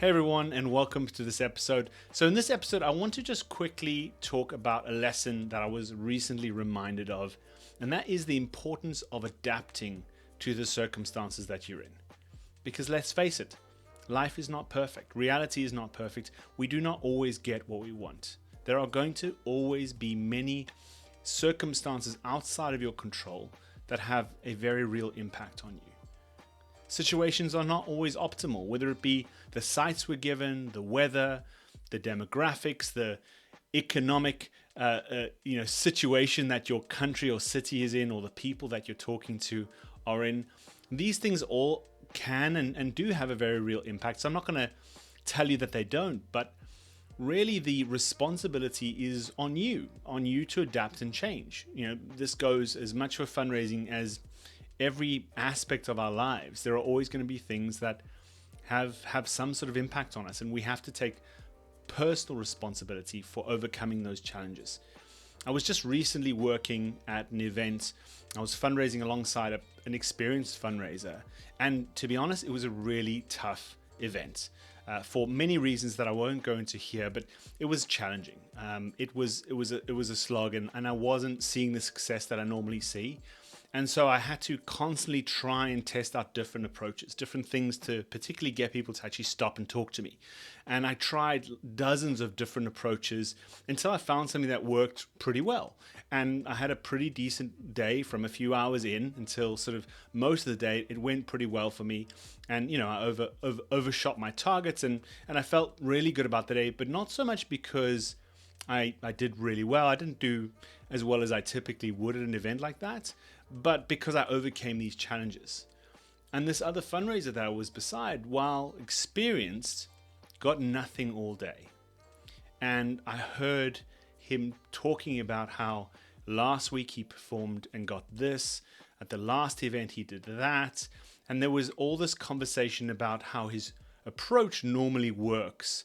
Hey everyone, and welcome to this episode. So in this episode, I want to just quickly talk about a lesson that I was recently reminded of, and that is the importance of adapting to the circumstances that you're in. Because let's face it, life is not perfect. Reality is not perfect. We do not always get what we want. There are going to always be many circumstances outside of your control that have a very real impact on you. Situations are not always optimal, whether it be the sites we're given, the weather, the demographics, the economic situation that your country or city is in, or the people that you're talking to are in. These things all can and do have a very real impact. So I'm not going to tell you that they don't, but really the responsibility is on you to adapt and change. This goes as much for fundraising as every aspect of our lives. There are always going to be things that have some sort of impact on us, and we have to take personal responsibility for overcoming those challenges. I was just recently working at an event. I was fundraising alongside an experienced fundraiser, and to be honest, it was a really tough event for many reasons that I won't go into here, but it was challenging. It was a slog, and I wasn't seeing the success that I normally see. And so I had to constantly try and test out different approaches, different things to particularly get people to actually stop and talk to me. And I tried dozens of different approaches until I found something that worked pretty well. And I had a pretty decent day from a few hours in until sort of most of the day. It went pretty well for me. And, I overshot my targets and I felt really good about the day, but not so much because I did really well. I didn't do as well as I typically would at an event like that, but because I overcame these challenges. And this other fundraiser that I was beside, while experienced, got nothing all day. And I heard him talking about how last week he performed and got this, at the last event he did that, and there was all this conversation about how his approach normally works,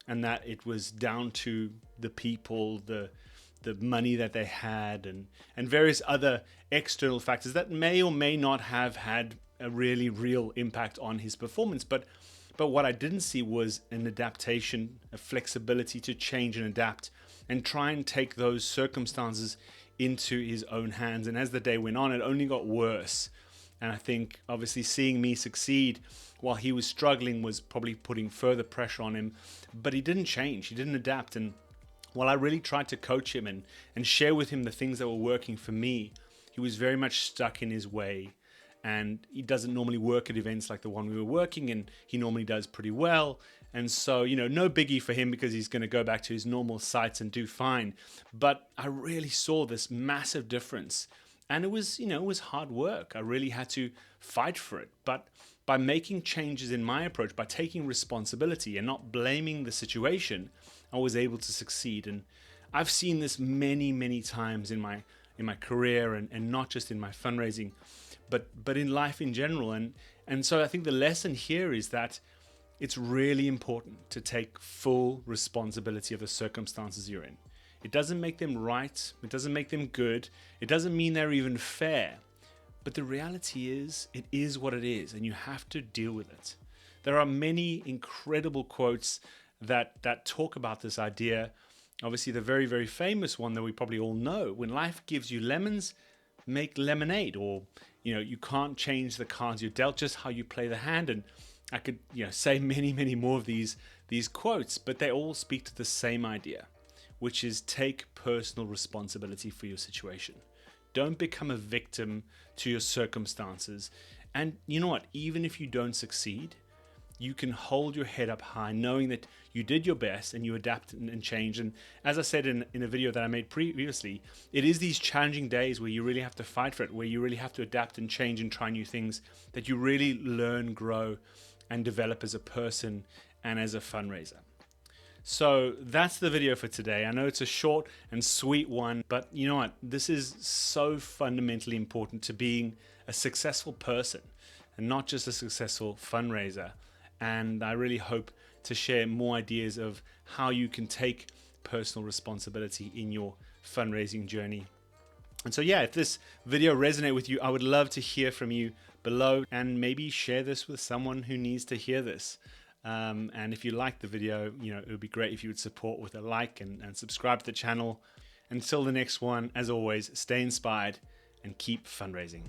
and that it was down to the people, the money that they had, and various other external factors that may or may not have had a really real impact on his performance. But what I didn't see was an adaptation, a flexibility to change and adapt and try and take those circumstances into his own hands. And as the day went on, it only got worse. And I think obviously seeing me succeed while he was struggling was probably putting further pressure on him, but he didn't change, he didn't adapt. And while I really tried to coach him and share with him the things that were working for me, he was very much stuck in his way. And he doesn't normally work at events like the one we were working in. He normally does pretty well. And so, no biggie for him because he's going to go back to his normal sites and do fine. But I really saw this massive difference. And it was hard work. I really had to fight for it. But by making changes in my approach, by taking responsibility and not blaming the situation, I was able to succeed. And I've seen this many, many times in my career and not just in my fundraising, but in life in general. And so I think the lesson here is that it's really important to take full responsibility of the circumstances you're in. It doesn't make them right. It doesn't make them good. It doesn't mean they're even fair. But the reality is, it is what it is, and you have to deal with it. There are many incredible quotes that talk about this idea. Obviously, the very, very famous one that we probably all know: when life gives you lemons, make lemonade. Or, you can't change the cards you're dealt, just how you play the hand. And I could, say many, many more of these quotes, but they all speak to the same idea, which is take personal responsibility for your situation. Don't become a victim to your circumstances. And you know what? Even if you don't succeed, you can hold your head up high knowing that you did your best and you adapt and change. And as I said in a video that I made previously, it is these challenging days where you really have to fight for it, where you really have to adapt and change and try new things, that you really learn, grow, and develop as a person and as a fundraiser. So that's the video for today. I know it's a short and sweet one, but you know what? This is so fundamentally important to being a successful person and not just a successful fundraiser. And I really hope to share more ideas of how you can take personal responsibility in your fundraising journey. And so if this video resonated with you, I would love to hear from you below and maybe share this with someone who needs to hear this. And if you like the video, it would be great if you would support with a like and subscribe to the channel. Until the next one, as always, stay inspired and keep fundraising.